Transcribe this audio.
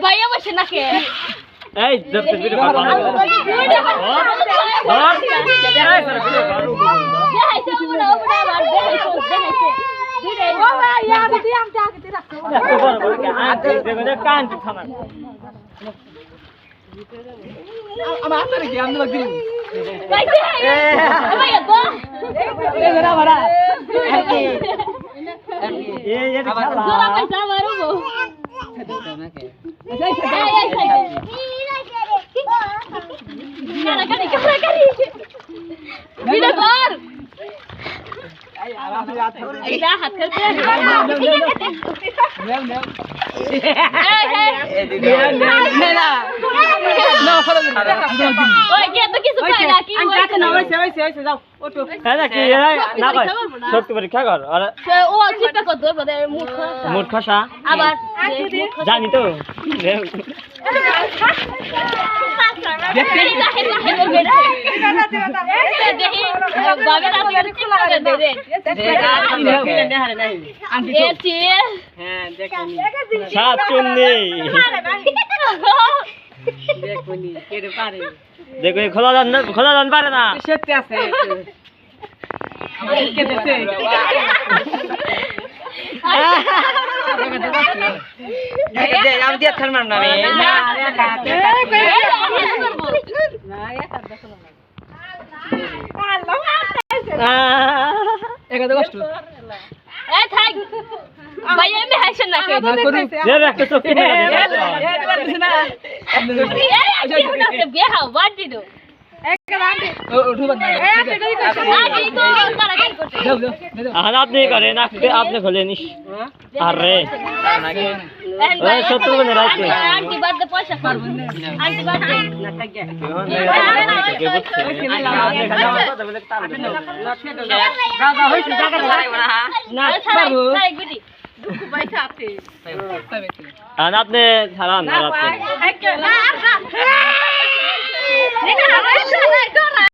ভাইয়া বসে নাকি এই জবতে ভিডিও বানাবো আমার হাতে কি আমি লাগি মুড খসা আবার জানি তো দেখো খোলা দান পারে না আমি দিয়ে থার মারলাম আপনি করেন আপনি খোলেন আরে সত্তর বনে রাখতে আপনি ছাড়ান